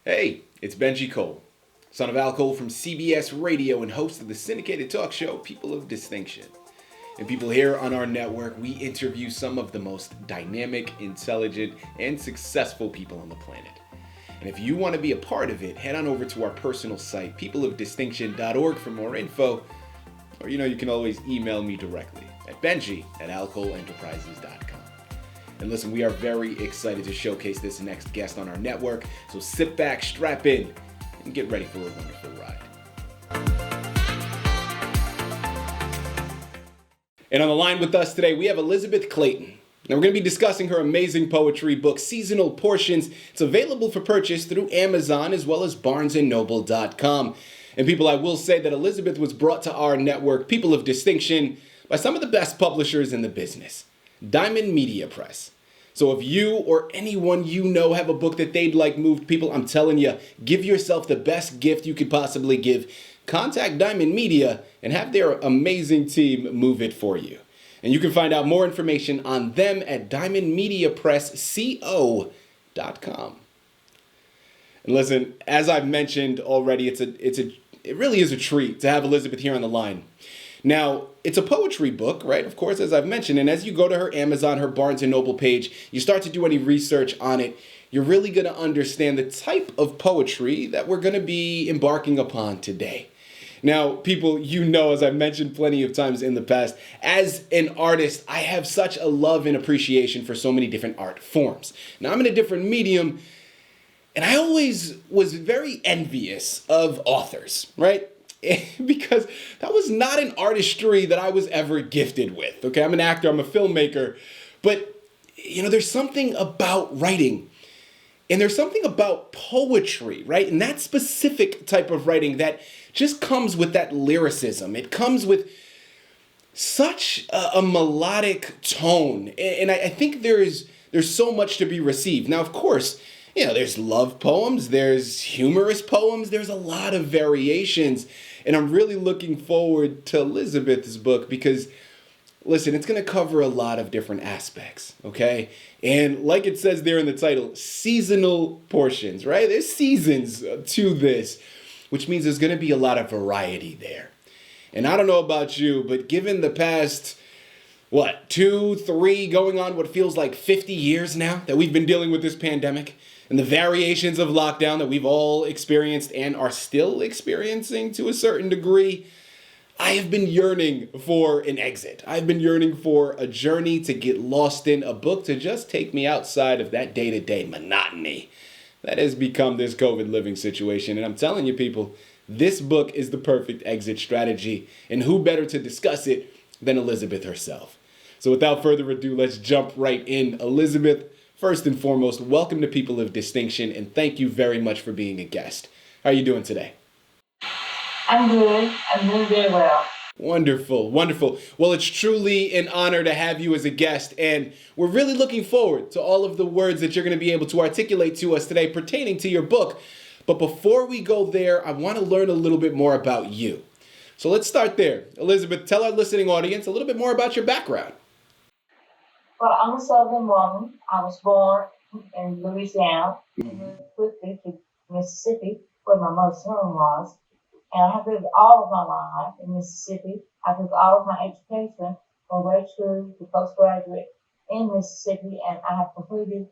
Hey, it's Benji Cole, son of Al Cole from CBS Radio and host of the syndicated talk show People of Distinction. And people here on our network, we interview some of the most dynamic, intelligent, and successful people on the planet. And if you want to be a part of it, head on over to our personal site, peopleofdistinction.org for more info. Or, you can always email me directly at benji@alcoleenterprises.com. And listen, we are very excited to showcase this next guest on our network. So sit back, strap in, and get ready for a wonderful ride. And on the line with us today, we have Elizabeth Clayton. Now, we're going to be discussing her amazing poetry book, Seasonal Portions. It's available for purchase through Amazon as well as barnesandnoble.com. And people, I will say that Elizabeth was brought to our network, People of Distinction, by some of the best publishers in the business, Diamond Media Press. So if you or anyone you know have a book that they'd like moved, people, I'm telling you, give yourself the best gift you could possibly give. Contact Diamond Media and have their amazing team move it for you. And you can find out more information on them at diamondmediapressco.com. And listen, as I've mentioned already, it really is a treat to have Elizabeth here on the line. Now, it's a poetry book, right? Of course, as I've mentioned. And as you go to her Amazon, her Barnes and Noble page, you start to do any research on it, you're really going to understand the type of poetry that we're going to be embarking upon today. Now, people, as I've mentioned plenty of times in the past, as an artist, I have such a love and appreciation for so many different art forms. Now, I'm in a different medium, and I always was very envious of authors, right? Because that was not an artistry that I was ever gifted with, okay? I'm an actor, I'm a filmmaker, but, there's something about writing, and there's something about poetry, right? And that specific type of writing that just comes with that lyricism. It comes with such a melodic tone, and I think there's so much to be received. Now, of course, there's love poems, there's humorous poems, there's a lot of variations. And I'm really looking forward to Elizabeth's book because, listen, it's going to cover a lot of different aspects, okay? And like it says there in the title, seasonal portions, right? There's seasons to this, which means there's going to be a lot of variety there. And I don't know about you, but given the past, 2, 3, going on what feels like 50 years now that we've been dealing with this pandemic, and the variations of lockdown that we've all experienced and are still experiencing to a certain degree, I have been yearning for an exit. I've been yearning for a journey to get lost in, a book to just take me outside of that day-to-day monotony that has become this COVID living situation. And I'm telling you, people, this book is the perfect exit strategy. And who better to discuss it than Elizabeth herself? So without further ado, let's jump right in. Elizabeth, first and foremost, welcome to People of Distinction, and thank you very much for being a guest. How are you doing today? I'm good. I'm doing very well. Wonderful, wonderful. Well, it's truly an honor to have you as a guest, and we're really looking forward to all of the words that you're going to be able to articulate to us today pertaining to your book. But before we go there, I want to learn a little bit more about you. So let's start there. Elizabeth, tell our listening audience a little bit more about your background. Well, I'm a Southern woman. I was born in Louisiana and moved quickly to Mississippi, where my mother's home was. And I have lived all of my life in Mississippi. I took all of my education from grade school to postgraduate in Mississippi, and I have completed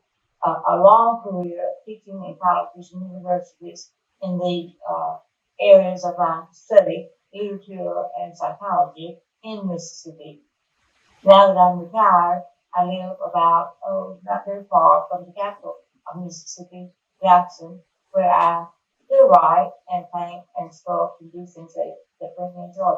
a long career teaching in colleges and universities in the areas of my study, literature and psychology in Mississippi. Now that I'm retired, I live about, not very far from the capital of Mississippi, Jackson, where I still write and paint and sculpt and do things that bring me joy.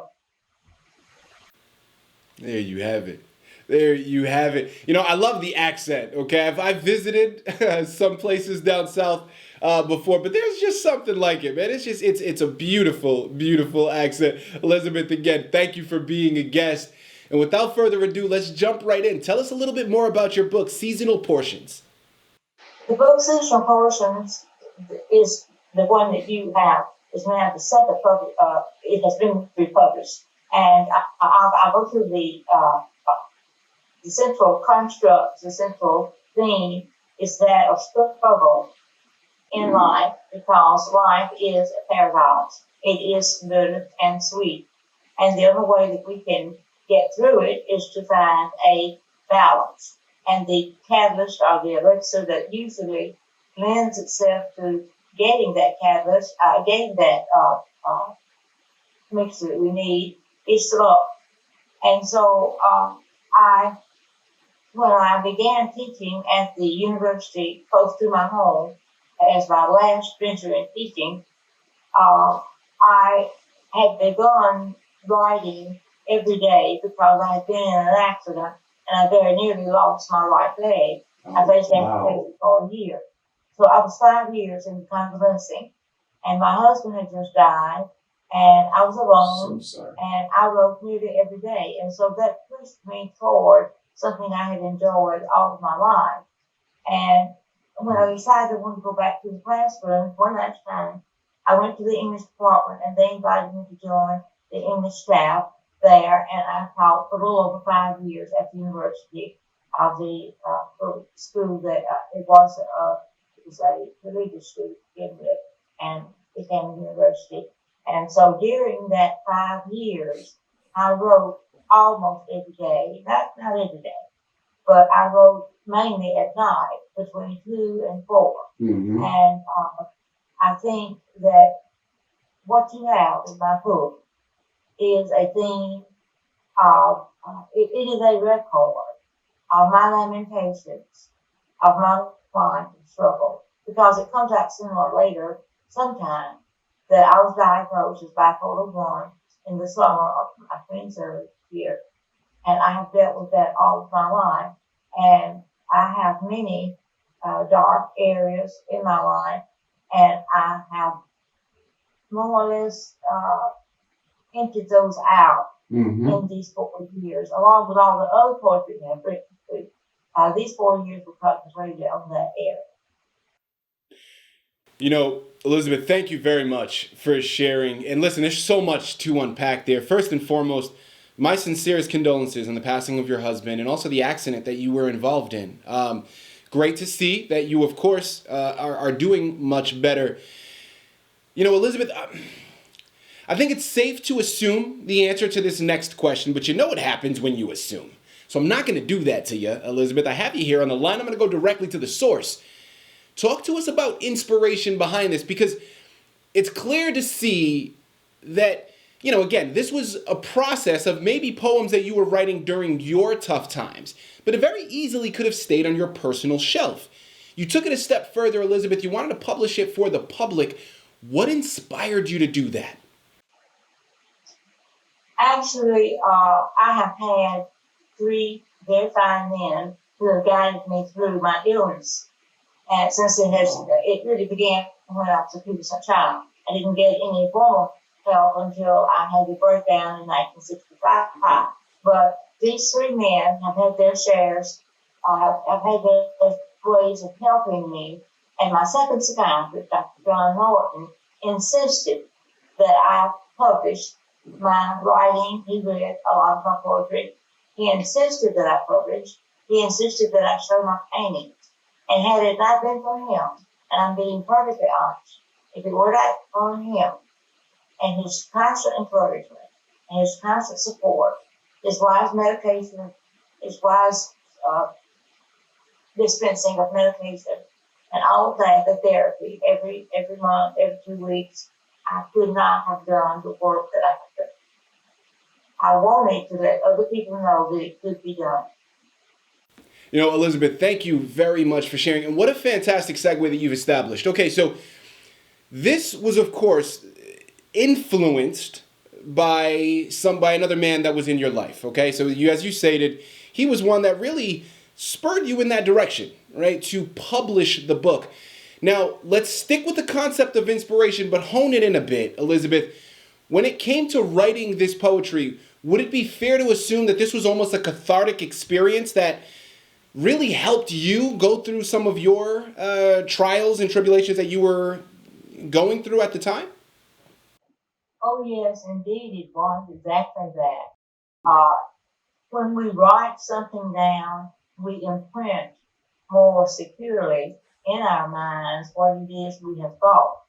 There you have it. There you have it. I love the accent, okay? I've visited some places down south before, but there's just something like it, man. It's a beautiful, beautiful accent. Elizabeth, again, thank you for being a guest. And without further ado, let's jump right in. Tell us a little bit more about your book, Seasonal Portions. The book Seasonal Portions is the one that you have. Is now the second public. It has been republished, and I go through the central construct, the central theme is that of struggle in life because life is a paradox. It is bitter and sweet. And the only way that we can get through it is to find a balance. And the catalyst or the elixir that usually lends itself to getting that catalyst, getting that mixture that we need is love. And so I when I began teaching at the university close to my home, as my last venture in teaching, I had begun writing every day because I had been in an accident and I very nearly lost my right leg. I basically amputation for a year. So I was 5 years in convalescing, and my husband had just died, and I was alone, and I wrote nearly every day. And so that pushed me toward something I had enjoyed all of my life. And when I decided I wanted to go back to the classroom, one last time, I went to the English department and they invited me to join the English staff there. And I taught for a little over 5 years at the university of the school that it was a religious school to begin with and became a university. And so during that 5 years, I wrote almost every day, not every day, but I wrote mainly at night between 2 and 4. And I think that what you have in my book is a theme of, it is a record of my lamentations, of my fight and struggle, because it comes out sooner or later, sometime, that I was diagnosed as bipolar 1 in the summer of my 23rd year. And I have dealt with that all of my life. And I have many dark areas in my life, and I have more or less emptied those out in these 4 years, along with all the other poetry that I've written. These 4 years were concentrated on that area. You know, Elizabeth, thank you very much for sharing. And listen, there's so much to unpack there. First and foremost, my sincerest condolences on the passing of your husband and also the accident that you were involved in. Great to see that you, of course, are doing much better. You know, Elizabeth, I think it's safe to assume the answer to this next question, but you know what happens when you assume. So I'm not going to do that to you, Elizabeth. I have you here on the line. I'm going to go directly to the source. Talk to us about inspiration behind this, because it's clear to see that, you know, again, this was a process of maybe poems that you were writing during your tough times, but it very easily could have stayed on your personal shelf. You took it a step further, Elizabeth. You wanted to publish it for the public. What inspired you to do that? Actually, I have had 3 very fine men who have guided me through my illness. And since it really began when I was a pubescent child. I didn't get any formal help until I had a breakdown in 1965. But these 3 men have had their shares, have had their ways of helping me. And my second psychiatrist, Dr. John Norton, insisted that I publish my writing. He read a lot of my poetry. He insisted that I publish. He insisted that I show my paintings. And had it not been for him, and I'm being perfectly honest, if it were not for him and his constant encouragement and his constant support, his wise medication, his wise dispensing of medication, and all of that, the therapy every month, every 2 weeks, I could not have done the work that I have done. I wanted to let other people know that it could be done. You know, Elizabeth, thank you very much for sharing. And what a fantastic segue that you've established. Okay, so this was, of course, influenced by another man that was in your life. Okay, so you, as you stated, he was one that really spurred you in that direction, right, to publish the book. Now, let's stick with the concept of inspiration, but hone it in a bit, Elizabeth. When it came to writing this poetry, would it be fair to assume that this was almost a cathartic experience that really helped you go through some of your trials and tribulations that you were going through at the time? Oh, yes, indeed, it was exactly that. When we write something down, we imprint more securely in our minds what it is we have thought.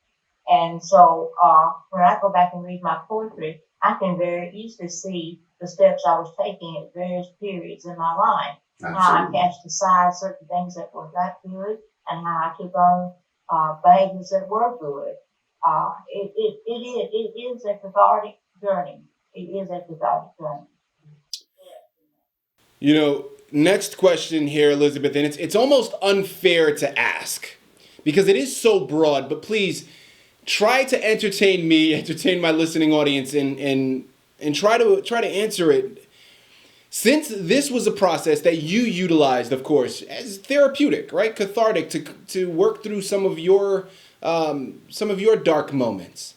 And so when I go back and read my poetry, I can very easily see the steps I was taking at various periods in my life. How I cast aside certain things that were not good and how I took on behaviors that were good. It is a cathartic journey. It is a cathartic journey. You know, next question here, Elizabeth, and it's almost unfair to ask because it is so broad, but please try to entertain me, entertain my listening audience, and try to answer it. Since this was a process that you utilized, of course, as therapeutic, right, cathartic, to work through some of your dark moments.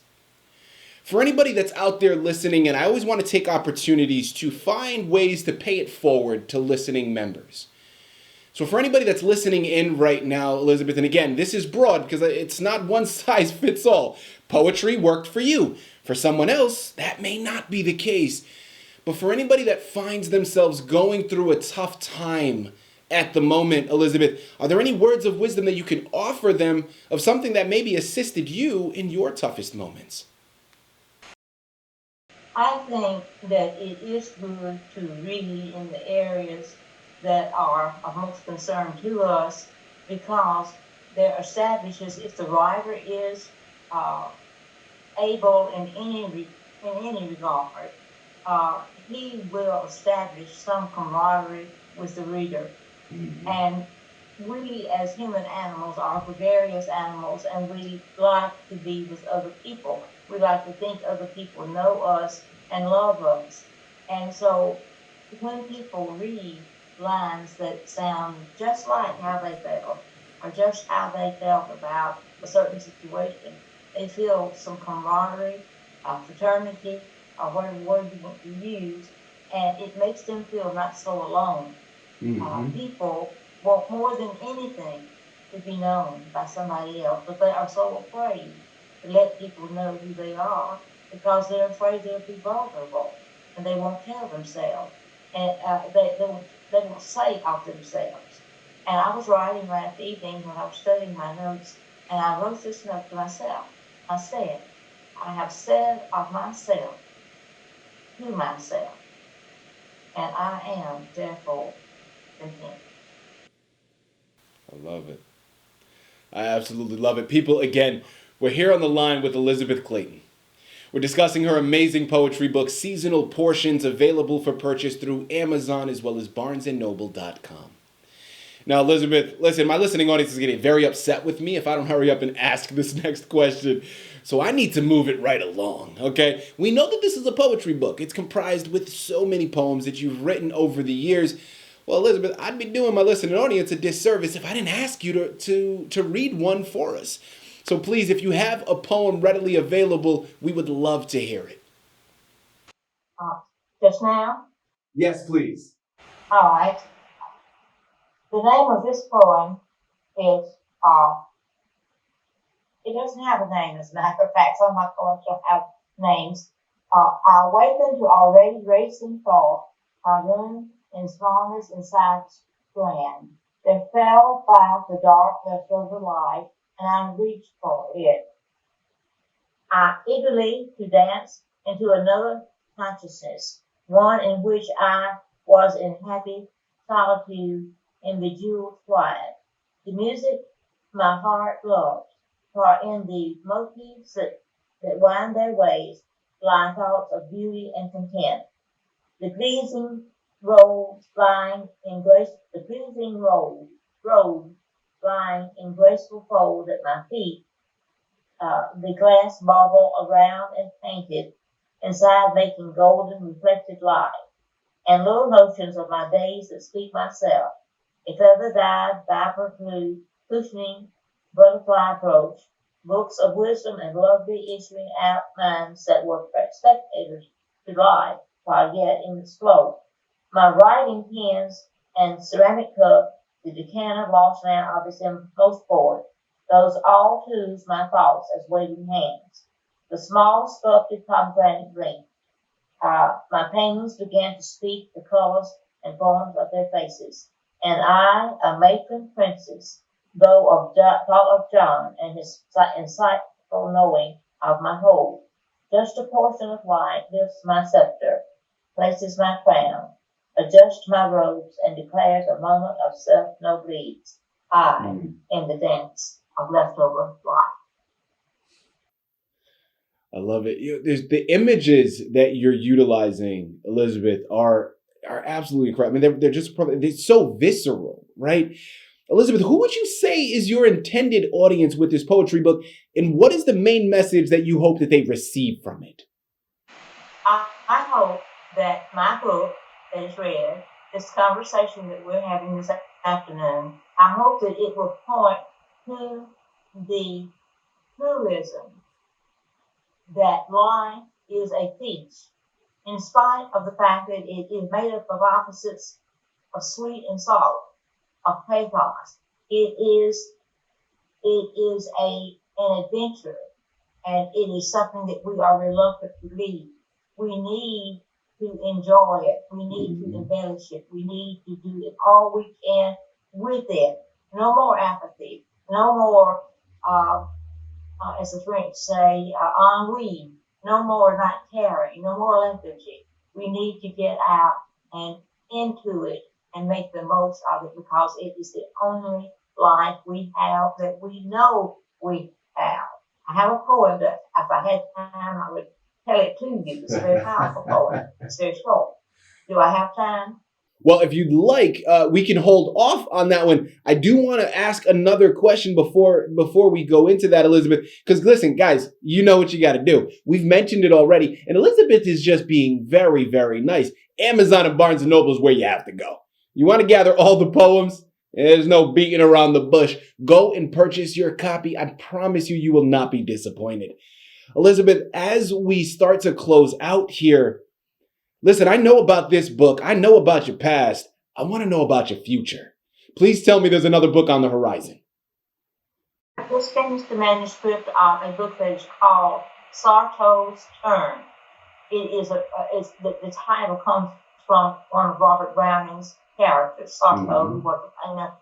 For anybody that's out there listening, and I always want to take opportunities to find ways to pay it forward to listening members. So for anybody that's listening in right now, Elizabeth, and again, this is broad because it's not one size fits all. Poetry worked for you. For someone else, that may not be the case. But for anybody that finds themselves going through a tough time at the moment, Elizabeth, are there any words of wisdom that you can offer them of something that maybe assisted you in your toughest moments? I think that it is good to read in the areas that are of most concern to us because there establishes if the writer is uh, able in any regard, he will establish some camaraderie with the reader. Mm-hmm. And we as human animals are gregarious animals and we like to be with other people. We like to think other people know us and love us. And so when people read lines that sound just like how they felt or just how they felt about a certain situation, they feel some camaraderie, fraternity, or whatever word you want to use, and it makes them feel not so alone. Mm-hmm. People want more than anything to be known by somebody else, but they are so afraid to let people know who they are because they're afraid they'll be vulnerable and they won't tell themselves and they won't say of themselves. And I was writing last evening when I was studying my notes, and I wrote this note to myself. I said, I have said of myself to myself, and I am therefore content. I love it. I absolutely love it. People, again, we're here on the line with Elizabeth Clayton. We're discussing her amazing poetry book, Seasonal Portions, available for purchase through Amazon as well as barnesandnoble.com. Now, Elizabeth, listen, my listening audience is getting very upset with me if I don't hurry up and ask this next question. So I need to move it right along, okay? We know that this is a poetry book. It's comprised with so many poems that you've written over the years. Well, Elizabeth, I'd be doing my listening audience a disservice if I didn't ask you to read one for us. So please, if you have a poem readily available, we would love to hear it. Just now? Yes, please. All right. The name of this poem is, it doesn't have a name as a matter of fact, so I'm not going to have names. I awakened to already racing thought. I run in smallness inside land. There fell by the dark leftover light, and I reached for it. I eagerly to dance into another consciousness, one in which I was in happy solitude in the jeweled quiet. The music my heart loved, for in the motifs that wind their ways lie thoughts of beauty and content. The pleasing road lying in grace, the pleasing road lying in graceful folds at my feet, the glass marble around and painted, inside making golden reflected light, and little notions of my days that speak myself, a feather dyed viper blue, cushioning butterfly approach, books of wisdom and lovely issuing out minds that were spectators to life while yet in its flow. My writing pens and ceramic cup, the decanter lost now of its most forward, those all twos my thoughts as waiting hands. The small sculpted pomegranate ring. My paintings began to speak the colors and forms of their faces, and I, a matron princess, thought of John and his insightful knowing of my whole. Just a portion of light lifts my scepter, places my crown, adjusts my robes, and declares a moment of self no bleeds. I in the dance of leftover life. I love it. There's the images that you're utilizing, Elizabeth, are absolutely incredible. I mean, they're just they're so visceral, right? Elizabeth, who would you say is your intended audience with this poetry book, and what is the main message that you hope that they receive from it? I hope that my book that is read, this conversation that we're having this afternoon, I hope that it will point to the truism that life is a feast, in spite of the fact that it is made up of opposites of sweet and sour, of pathos. It is an adventure, and it is something that we are reluctant to leave. We need to enjoy it. We need to embellish it. We need to do it all we can with it. No more apathy. No more, as the French say, ennui. No more not caring. No more lethargy. We need to get out and into it and make the most of it, because it is the only life we have that we know we have. I have a poem that if I had time, I would tell it to you. It's a very powerful poem. It's very short. Do I have time? Well, if you'd like, we can hold off on that one. I do want to ask another question before we go into that, Elizabeth. Because listen, guys, you know what you got to do. We've mentioned it already, and Elizabeth is just being very, very nice. Amazon and Barnes & Noble is where you have to go. You want to gather all the poems? There's no beating around the bush. Go and purchase your copy. I promise you, you will not be disappointed. Elizabeth, as we start to close out here, listen, I know about this book. I know about your past. I want to know about your future. Please tell me there's another book on the horizon. I just finished the manuscript of a book that is called Sarto's Turn. It is the title comes from one of Robert Browning's characters, Sarto, who was a painter,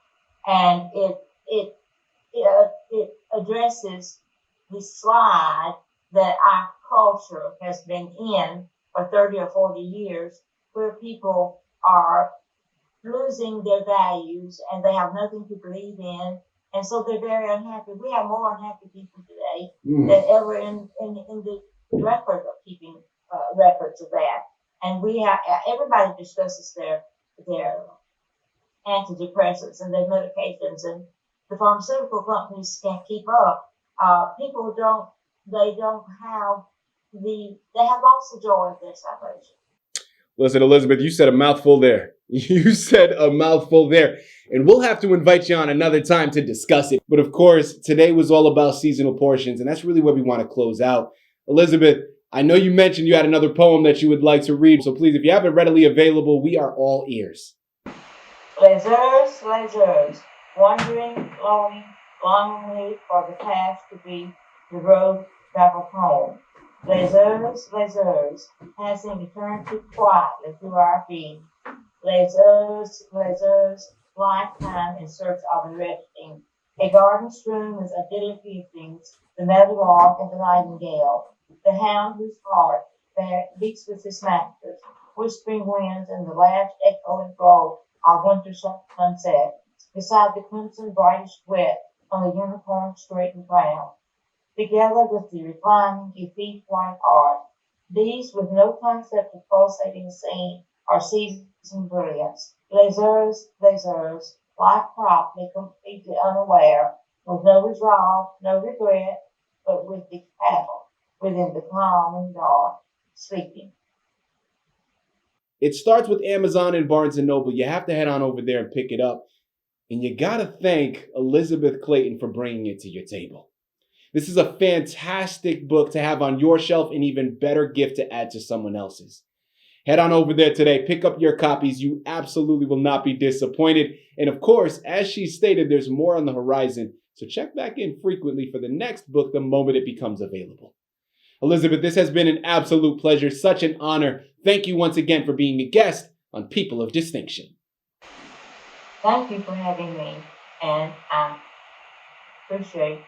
and it addresses the slide that our culture has been in for 30 or 40 years, where people are losing their values and they have nothing to believe in, and so they're very unhappy. We have more unhappy people today than ever in the record of keeping records of that. And we have everybody discusses their antidepressants and their medications, and the pharmaceutical companies can't keep up. People they have lost the joy of their salvation. Listen, Elizabeth, you said a mouthful there. You said a mouthful there. And we'll have to invite you on another time to discuss it. But of course, today was all about seasonal portions, and that's really where we want to close out. Elizabeth, I know you mentioned you had another poem that you would like to read, so please, if you have it readily available, we are all ears. Les wandering, longingly for the past to be the road traveled home. Les heures, passing eternity quietly through our feet. Les heures, lifetime in search of a resting. A garden strewn with idyllic evenings, the meadowlark and the nightingale, the hound whose heart beats with his masters, whispering winds and the last echoing flow of winter sunset, beside the crimson brightest wet on the unicorn straightened crown, together with the reclining effete white art, these with no concept of pulsating scene or season brilliance. Les heures, life promptly, completely unaware, with no resolve, no regret, but with the cattle within the calm and dark, sleeping. It starts with Amazon and Barnes & Noble. You have to head on over there and pick it up. And you got to thank Elizabeth Clayton for bringing it to your table. This is a fantastic book to have on your shelf, and even better gift to add to someone else's. Head on over there today. Pick up your copies. You absolutely will not be disappointed. And of course, as she stated, there's more on the horizon. So check back in frequently for the next book the moment it becomes available. Elizabeth, this has been an absolute pleasure. Such an honor. Thank you once again for being a guest on People of Distinction. Thank you for having me, and I'm appreciate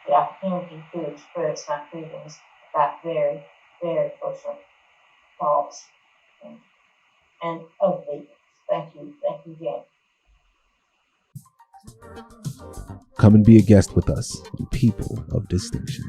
the opportunity to express my feelings about very, very personal thoughts and other things. Thank you. Thank you again. Come and be a guest with us on People of Distinction.